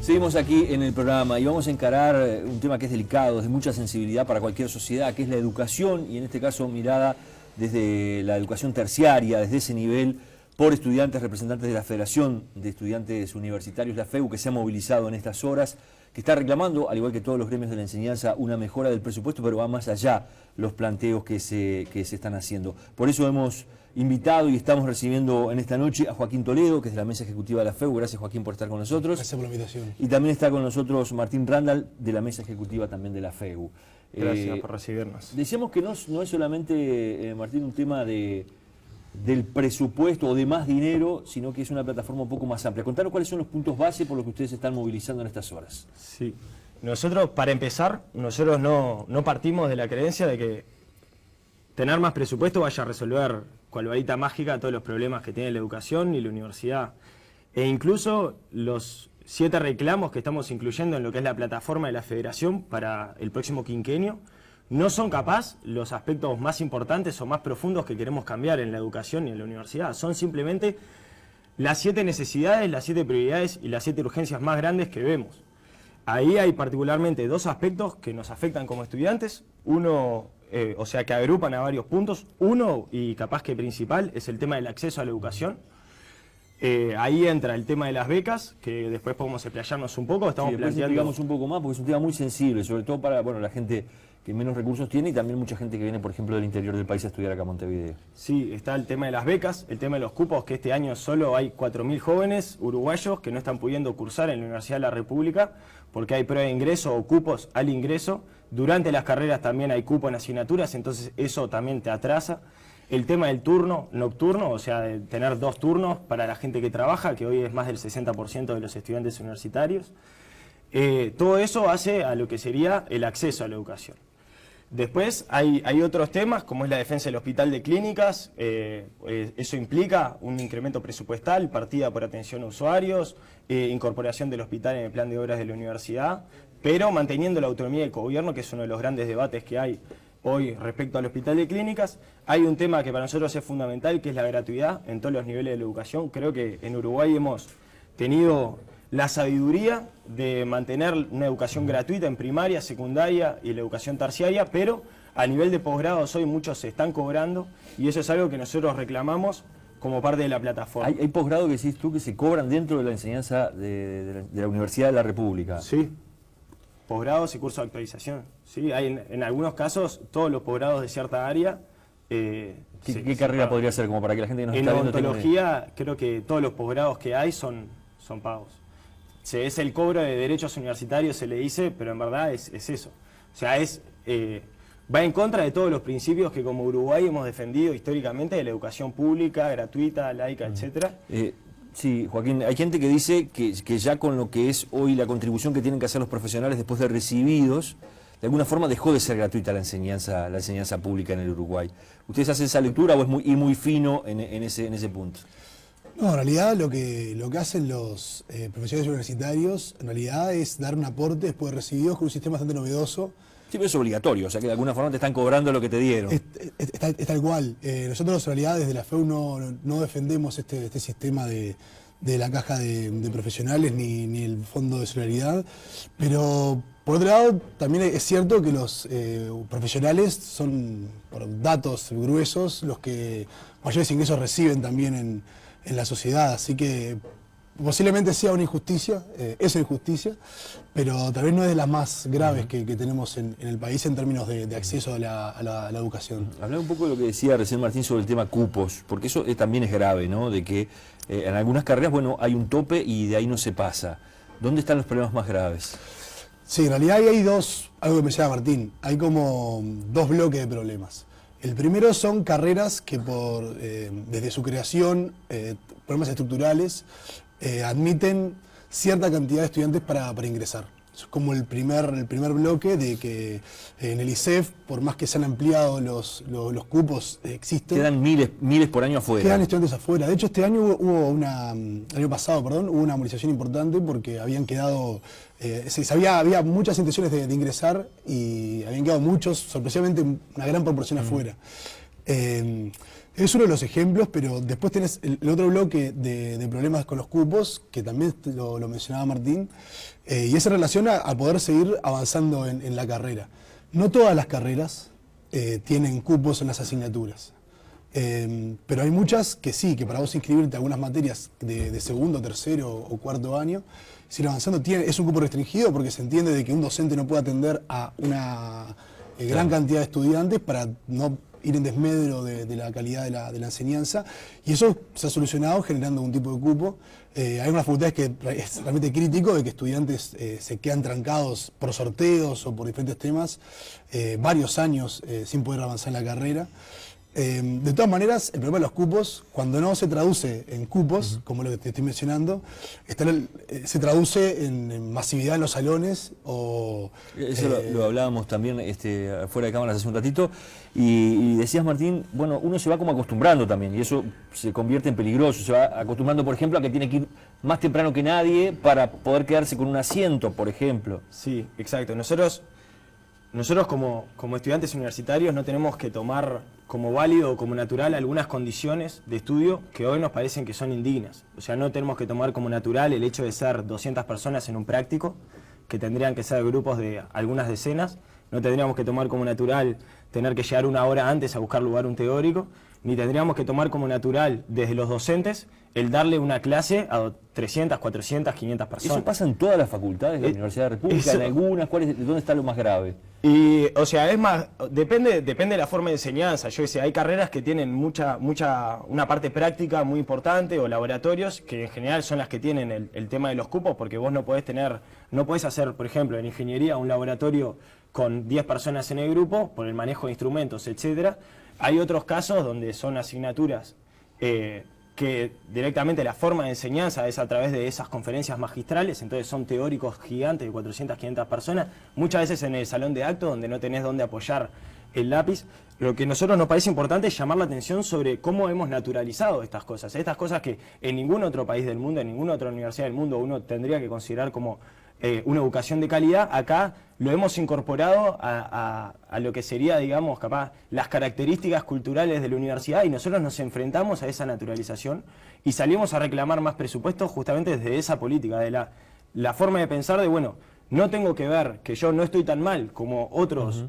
Seguimos aquí en el programa y vamos a encarar un tema que es delicado, de mucha sensibilidad para cualquier sociedad, que es la educación, y en este caso mirada desde la educación terciaria, desde ese nivel, por estudiantes, representantes de la Federación de Estudiantes Universitarios, la FEU, que se ha movilizado en estas horas, que está reclamando, al igual que todos los gremios de la enseñanza, una mejora del presupuesto, pero va más allá los planteos que se están haciendo. Por eso hemos invitado y estamos recibiendo en esta noche a Joaquín Toledo, que es de la mesa ejecutiva de la FEU. Gracias, Joaquín, por estar con nosotros. Gracias por la invitación. Y también está con nosotros Martín Randall, de la mesa ejecutiva también de la FEU. Gracias por recibirnos. Decíamos que no es solamente, Martín, un tema del presupuesto o de más dinero, sino que es una plataforma un poco más amplia. Contanos cuáles son los puntos base por los que ustedes se están movilizando en estas horas. Sí. Nosotros, para empezar, nosotros no partimos de la creencia de que tener más presupuesto vaya a resolver cual varita mágica todos los problemas que tiene la educación y la universidad. E incluso los 7 reclamos que estamos incluyendo en lo que es la plataforma de la Federación para el próximo quinquenio no son capaz los aspectos más importantes o más profundos que queremos cambiar en la educación y en la universidad. Son simplemente las 7 necesidades, las 7 prioridades y las 7 urgencias más grandes que vemos. Ahí hay particularmente 2 aspectos que nos afectan como estudiantes. Uno, o sea, que agrupan a varios puntos. Uno, y capaz que principal, es el tema del acceso a la educación. Ahí entra el tema de las becas, que después podemos explayarnos un poco. Estamos planteando un poco más, porque es un tema muy sensible, sobre todo para la gente que menos recursos tiene y también mucha gente que viene, por ejemplo, del interior del país a estudiar acá a Montevideo. Sí, está el tema de las becas, el tema de los cupos, que este año solo hay 4.000 jóvenes uruguayos que no están pudiendo cursar en la Universidad de la República porque hay prueba de ingreso o cupos al ingreso. Durante las carreras también hay cupo en asignaturas, entonces eso también te atrasa. El tema del turno nocturno, o sea, de tener 2 turnos para la gente que trabaja, que hoy es más del 60% de los estudiantes universitarios. Todo eso hace a lo que sería el acceso a la educación. Después hay otros temas, como es la defensa del hospital de clínicas. Eso implica un incremento presupuestal, partida por atención a usuarios, incorporación del hospital en el plan de obras de la universidad, pero manteniendo la autonomía del gobierno, que es uno de los grandes debates que hay hoy respecto al hospital de clínicas. Hay un tema que para nosotros es fundamental, que es la gratuidad en todos los niveles de la educación. Creo que en Uruguay hemos tenido la sabiduría de mantener una educación gratuita en primaria, secundaria y la educación terciaria, pero a nivel de posgrados hoy muchos se están cobrando y eso es algo que nosotros reclamamos como parte de la plataforma. ¿Hay posgrados que decís tú que se cobran dentro de la enseñanza de la Universidad de la República? Sí, posgrados y cursos de actualización. Sí, hay en algunos casos todos los posgrados de cierta área. ¿Qué carrera podría ser como para que la gente que nos está viendo tenga? En odontología creo que todos los posgrados que hay son pagos. Es el cobro de derechos universitarios, se le dice, pero en verdad es eso. O sea, va en contra de todos los principios que como Uruguay hemos defendido históricamente de la educación pública, gratuita, laica, etcétera. Sí, Joaquín, hay gente que dice que ya con lo que es hoy la contribución que tienen que hacer los profesionales después de recibidos, de alguna forma dejó de ser gratuita la enseñanza pública en el Uruguay. ¿Ustedes hacen esa lectura o es muy fino en ese punto? No, en realidad lo que hacen los profesionales universitarios en realidad es dar un aporte después de recibidos con un sistema bastante novedoso. Sí, pero es obligatorio, o sea que de alguna forma te están cobrando lo que te dieron. Es tal cual. Nosotros en realidad desde la FEU no defendemos este sistema de la caja de profesionales ni el fondo de solidaridad, pero por otro lado también es cierto que los profesionales son, por datos gruesos, los que mayores ingresos reciben también en la sociedad, así que posiblemente sea una injusticia, es una injusticia, pero tal vez no es de las más graves que tenemos en el país en términos de acceso a la educación. Hablaba un poco de lo que decía recién Martín sobre el tema cupos, porque eso también es grave, ¿no? De que en algunas carreras, bueno, hay un tope y de ahí no se pasa. ¿Dónde están los problemas más graves? Sí, en realidad hay algo que mencionaba Martín, hay como 2 bloques de problemas. El primero son carreras que desde su creación, problemas estructurales, admiten cierta cantidad de estudiantes para ingresar. Es como el primer bloque de que en el ISEF, por más que se han ampliado los cupos, existen. Quedan miles por año afuera. Quedan estudiantes afuera. De hecho, este año el año pasado, hubo una movilización importante porque habían quedado, había muchas intenciones de ingresar y habían quedado muchos, sorpresivamente una gran proporción afuera. Es uno de los ejemplos, pero después tenés el otro bloque de problemas con los cupos, que también lo mencionaba Martín, y esa relación a poder seguir avanzando en la carrera. No todas las carreras tienen cupos en las asignaturas, pero hay muchas que sí, que para vos inscribirte a algunas materias de segundo, tercero o cuarto año, seguir avanzando, es un cupo restringido porque se entiende de que un docente no puede atender a una gran cantidad de estudiantes para no ir en desmedro de la calidad de la enseñanza, y eso se ha solucionado generando un tipo de cupo. Hay unas facultades que es realmente crítico de que estudiantes se quedan trancados por sorteos o por diferentes temas varios años sin poder avanzar en la carrera. De todas maneras, el problema de los cupos, cuando no se traduce en cupos, como lo que te estoy mencionando, se traduce en masividad en los salones o... Eso lo hablábamos también fuera de cámaras hace un ratito, y decías, Martín, bueno, uno se va como acostumbrando también, y eso se convierte en peligroso, se va acostumbrando, por ejemplo, a que tiene que ir más temprano que nadie para poder quedarse con un asiento, por ejemplo. Sí, exacto. Nosotros como estudiantes universitarios no tenemos que tomar como válido o como natural algunas condiciones de estudio que hoy nos parecen que son indignas. O sea, no tenemos que tomar como natural el hecho de ser 200 personas en un práctico, que tendrían que ser grupos de algunas decenas. No tendríamos que tomar como natural tener que llegar una hora antes a buscar lugar un teórico, ni tendríamos que tomar como natural desde los docentes el darle una clase a 300, 400, 500 personas. ¿Eso pasa en todas las facultades de la Universidad de la República? ¿En algunas? ¿Dónde está lo más grave? Y, o sea, es más, depende de la forma de enseñanza. Yo sé, hay carreras que tienen una parte práctica muy importante, o laboratorios, que en general son las que tienen el tema de los cupos, porque vos no podés hacer, por ejemplo, en ingeniería un laboratorio con 10 personas en el grupo, por el manejo de instrumentos, etcétera. Hay otros casos donde son asignaturas que directamente la forma de enseñanza es a través de esas conferencias magistrales, entonces son teóricos gigantes de 400, 500 personas, muchas veces en el salón de actos donde no tenés dónde apoyar el lápiz. Lo que a nosotros nos parece importante es llamar la atención sobre cómo hemos naturalizado estas cosas que en ningún otro país del mundo, en ninguna otra universidad del mundo uno tendría que considerar como una educación de calidad. Acá lo hemos incorporado a lo que sería, digamos, capaz las características culturales de la universidad, y nosotros nos enfrentamos a esa naturalización y salimos a reclamar más presupuesto justamente desde esa política, de la forma de pensar de, bueno, no tengo que ver que yo no estoy tan mal como otros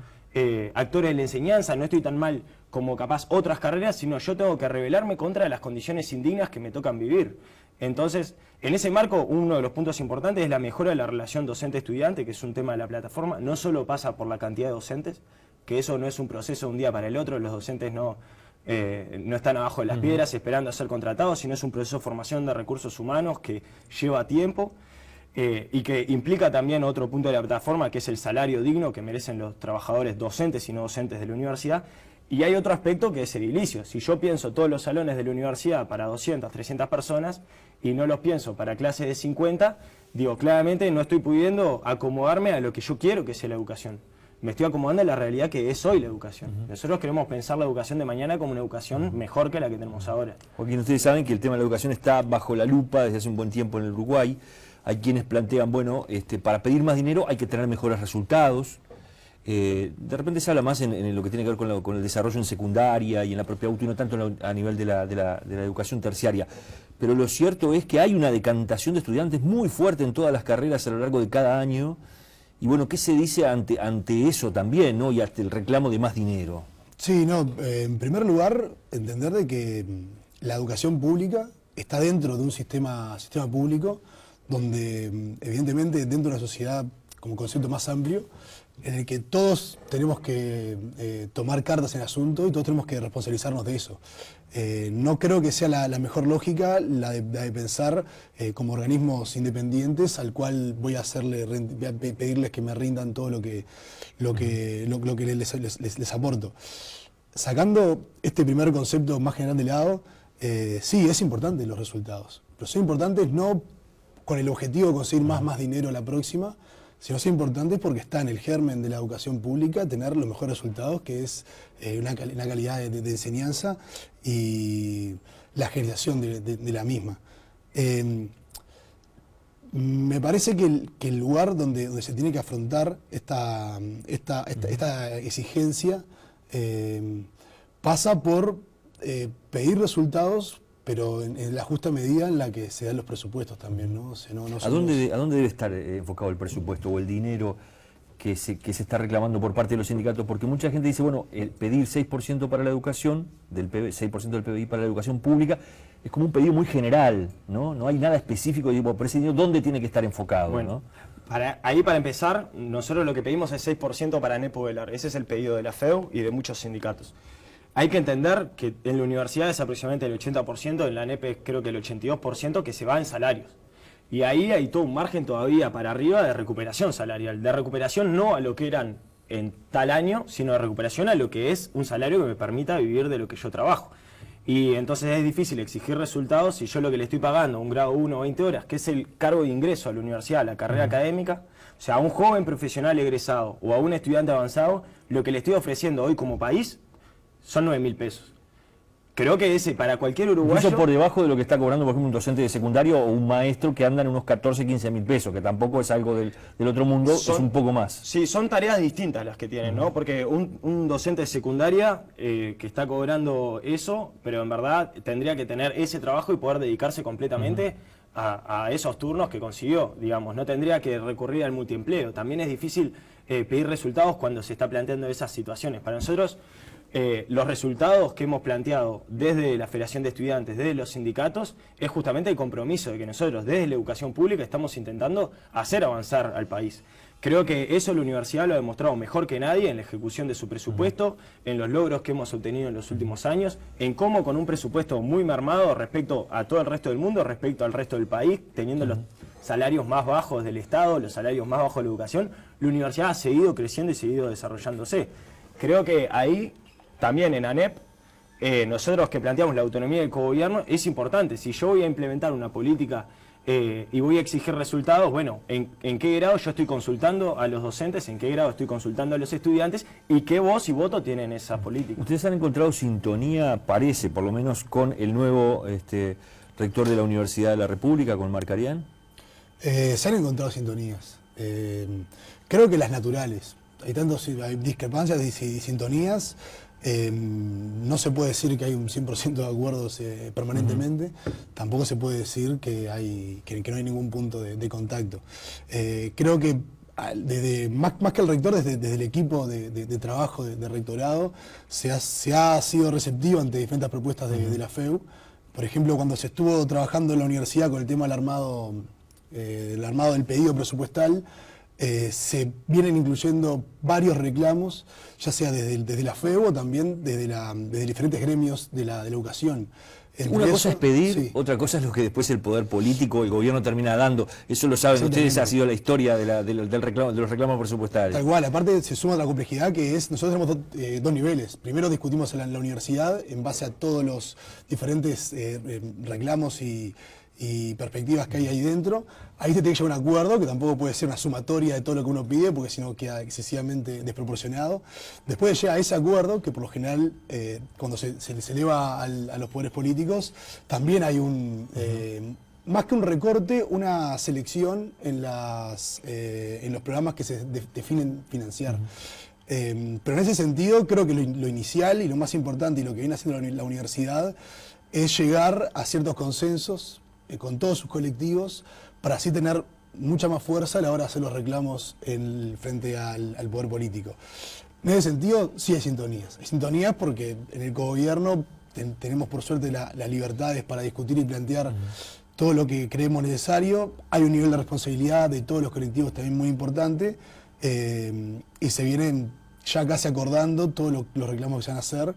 actores de la enseñanza, no estoy tan mal como capaz otras carreras, sino yo tengo que rebelarme contra las condiciones indignas que me tocan vivir. Entonces, en ese marco, uno de los puntos importantes es la mejora de la relación docente-estudiante, que es un tema de la plataforma. No solo pasa por la cantidad de docentes, que eso no es un proceso de un día para el otro, los docentes no están abajo de las piedras esperando a ser contratados, sino es un proceso de formación de recursos humanos que lleva tiempo y que implica también otro punto de la plataforma, que es el salario digno que merecen los trabajadores docentes y no docentes de la universidad. Y hay otro aspecto que es edilicio. Si yo pienso todos los salones de la universidad para 200, 300 personas y no los pienso para clases de 50, digo, claramente no estoy pudiendo acomodarme a lo que yo quiero que sea la educación. Me estoy acomodando a la realidad que es hoy la educación. Nosotros queremos pensar la educación de mañana como una educación mejor que la que tenemos ahora. Joaquín, ustedes saben que el tema de la educación está bajo la lupa desde hace un buen tiempo en el Uruguay. Hay quienes plantean, bueno, para pedir más dinero hay que tener mejores resultados. De repente se habla más en lo que tiene que ver con el desarrollo en secundaria y en la propia auto, y no tanto a nivel de la educación terciaria. Pero lo cierto es que hay una decantación de estudiantes muy fuerte en todas las carreras a lo largo de cada año. Y bueno, ¿qué se dice ante eso también, ¿no? Y ante el reclamo de más dinero? Sí, no, en primer lugar, entender de que la educación pública está dentro de un sistema público donde, evidentemente, dentro de una sociedad como concepto más amplio, en el que todos tenemos que tomar cartas en el asunto y todos tenemos que responsabilizarnos de eso. No creo que sea la mejor lógica la de pensar como organismos independientes al cual voy a pedirles que me rindan todo lo que les aporto. Sacando este primer concepto más general de lado, sí, es importante los resultados, pero son importantes no con el objetivo de conseguir más dinero la próxima, sino es importante porque está en el germen de la educación pública tener los mejores resultados, que es una calidad de enseñanza y la generación de la misma. Me parece que el lugar donde se tiene que afrontar esta exigencia pasa por pedir resultados, pero en la justa medida en la que se dan los presupuestos también, ¿no? O sea, ¿A dónde debe estar enfocado el presupuesto o el dinero que se está reclamando por parte de los sindicatos? Porque mucha gente dice, bueno, pedir 6% para la educación, 6% del PBI para la educación pública, es como un pedido muy general, ¿no? No hay nada específico, digo, pero ese dinero, ¿dónde tiene que estar enfocado? Bueno, ¿no? para empezar, nosotros lo que pedimos es 6% para NEPO Velar. Ese es el pedido de la FEU y de muchos sindicatos. Hay que entender que en la universidad es aproximadamente el 80%, en la NEP creo que el 82% que se va en salarios. Y ahí hay todo un margen todavía para arriba de recuperación salarial. De recuperación no a lo que eran en tal año, sino de recuperación a lo que es un salario que me permita vivir de lo que yo trabajo. Y entonces es difícil exigir resultados si yo lo que le estoy pagando, un grado 1 o 20 horas, que es el cargo de ingreso a la universidad, a la carrera académica, o sea, a un joven profesional egresado o a un estudiante avanzado, lo que le estoy ofreciendo hoy como país son 9.000 pesos. Creo que ese, para cualquier uruguayo... Incluso por debajo de lo que está cobrando, por ejemplo, un docente de secundario o un maestro que andan unos 14, 15.000 pesos, que tampoco es algo del otro mundo, es un poco más. Sí, son tareas distintas las que tienen, ¿no? Porque un docente de secundaria que está cobrando eso, pero en verdad tendría que tener ese trabajo y poder dedicarse completamente a esos turnos que consiguió, digamos. No tendría que recurrir al multiempleo. También es difícil pedir resultados cuando se está planteando esas situaciones. Para nosotros... los resultados que hemos planteado desde la Federación de Estudiantes, desde los sindicatos, es justamente el compromiso de que nosotros desde la educación pública estamos intentando hacer avanzar al país. Creo que eso la universidad lo ha demostrado mejor que nadie en la ejecución de su presupuesto, en los logros que hemos obtenido en los últimos años, en cómo con un presupuesto muy mermado respecto a todo el resto del mundo, respecto al resto del país, teniendo los salarios más bajos del Estado, los salarios más bajos de la educación, la universidad ha seguido creciendo y seguido desarrollándose. Creo que ahí... También en ANEP, nosotros que planteamos la autonomía del cogobierno, es importante. Si yo voy a implementar una política y voy a exigir resultados, bueno, ¿en qué grado yo estoy consultando a los docentes? ¿En qué grado estoy consultando a los estudiantes? ¿Y qué voz y voto tienen esas políticas? ¿Ustedes han encontrado sintonía, parece, por lo menos, con el nuevo rector de la Universidad de la República, con Marcarián? Se han encontrado sintonías. Creo que las naturales. Hay discrepancias y sintonías. No se puede decir que hay un 100% de acuerdos permanentemente, tampoco se puede decir que no hay ningún punto de contacto. Creo que más que el rector, desde el equipo de trabajo de rectorado, se ha sido receptivo ante diferentes propuestas de la FEU. Por ejemplo, cuando se estuvo trabajando en la universidad con el tema del armado del pedido presupuestal, se vienen incluyendo varios reclamos, ya sea desde la FEU o también desde diferentes gremios de la educación. Una cosa es pedir, sí. Otra cosa es lo que después el poder político, el gobierno termina dando. Eso lo saben ustedes, ha sido la historia de los reclamos presupuestarios. Tal cual, aparte se suma otra complejidad que es, nosotros tenemos dos niveles. Primero discutimos en la universidad en base a todos los diferentes reclamos y perspectivas que hay ahí dentro. Ahí se tiene que llegar a un acuerdo, que tampoco puede ser una sumatoria de todo lo que uno pide, porque si no queda excesivamente desproporcionado. Después de llegar a ese acuerdo, que por lo general, cuando se eleva a los poderes políticos, también hay más que un recorte, una selección en los programas que se definen financiar. Pero en ese sentido, creo que lo inicial y lo más importante y lo que viene haciendo la universidad es llegar a ciertos consensos con todos sus colectivos, para así tener mucha más fuerza a la hora de hacer los reclamos frente al poder político. En ese sentido, sí hay sintonías. Hay sintonías porque en el cogobierno tenemos por suerte las libertades para discutir y plantear todo lo que creemos necesario. Hay un nivel de responsabilidad de todos los colectivos también muy importante, y se vienen ya casi acordando todos los reclamos que se van a hacer,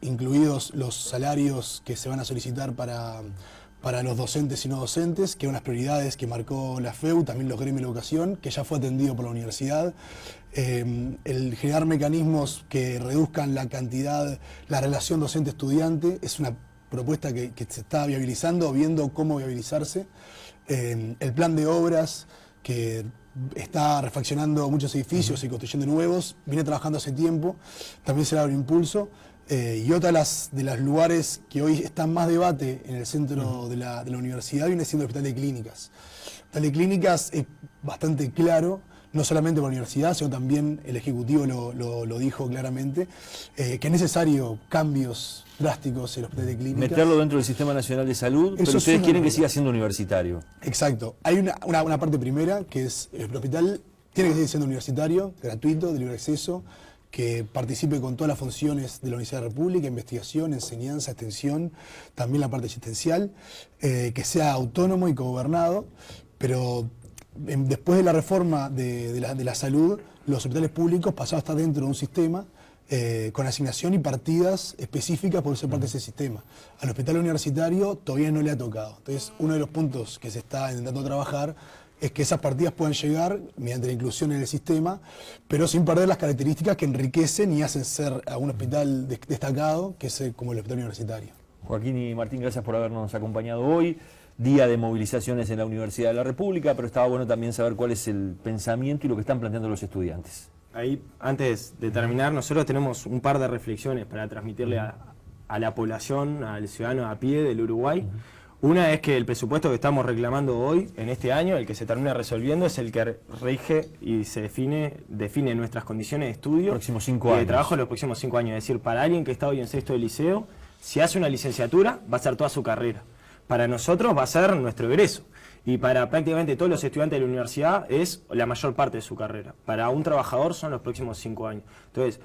incluidos los salarios que se van a solicitar para los docentes y no docentes, que eran las prioridades que marcó la FEU, también los gremios de educación, que ya fue atendido por la universidad. El generar mecanismos que reduzcan la relación docente-estudiante, es una propuesta que se está viabilizando, viendo cómo viabilizarse. El plan de obras, que está refaccionando muchos edificios y construyendo nuevos, viene trabajando hace tiempo, también será un impulso. Y otra de los lugares que hoy está en más debate en el centro de la universidad viene siendo el Hospital de Clínicas. El Hospital de Clínicas es bastante claro no solamente por la universidad, sino también el Ejecutivo lo dijo claramente, que es necesario cambios drásticos en los hospitales de clínicas. Meterlo dentro del Sistema Nacional de Salud, pero ustedes quieren que siga siendo universitario. Exacto. Hay una parte primera, que es el hospital tiene que seguir siendo universitario, gratuito, de libre acceso, que participe con todas las funciones de la Universidad de la República, investigación, enseñanza, extensión, también la parte asistencial, que sea autónomo y cogobernado, pero después de la reforma de la salud, los hospitales públicos pasaron a estar dentro de un sistema con asignación y partidas específicas por ser parte de ese sistema. Al hospital universitario todavía no le ha tocado. Entonces, uno de los puntos que se está intentando trabajar es que esas partidas puedan llegar mediante la inclusión en el sistema, pero sin perder las características que enriquecen y hacen ser a un hospital destacado, que es como el hospital universitario. Joaquín y Martín, gracias por habernos acompañado hoy. Día de movilizaciones en la Universidad de la República, pero estaba bueno también saber cuál es el pensamiento y lo que están planteando los estudiantes. Ahí, antes de terminar, nosotros tenemos un par de reflexiones para transmitirle a la población, al ciudadano a pie del Uruguay. Una es que el presupuesto que estamos reclamando hoy, en este año, el que se termina resolviendo, es el que rige y se define nuestras condiciones de estudio Próximos 5 y de años. trabajo en los próximos 5 años. Es decir, para alguien que está hoy en sexto de liceo, si hace una licenciatura, va a ser toda su carrera. Para nosotros va a ser nuestro egreso. Y para prácticamente todos los estudiantes de la universidad es la mayor parte de su carrera. Para un trabajador son los próximos 5 años. Entonces,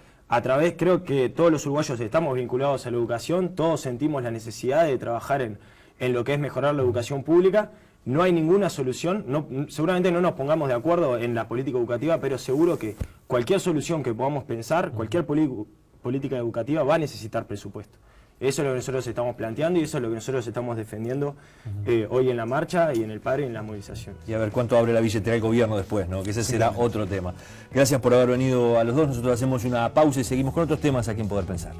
creo que todos los uruguayos estamos vinculados a la educación, todos sentimos la necesidad de trabajar en lo que es mejorar la educación pública. No hay ninguna solución, seguramente no nos pongamos de acuerdo en la política educativa, pero seguro que cualquier solución que podamos pensar, cualquier política educativa va a necesitar presupuesto. Eso es lo que nosotros estamos planteando y eso es lo que nosotros estamos defendiendo hoy en la marcha y en el paro y en la movilización. Y a ver cuánto abre la billetera del gobierno después, ¿no? Que ese será otro tema. Gracias por haber venido a los dos. Nosotros hacemos una pausa y seguimos con otros temas aquí en Poder Pensar.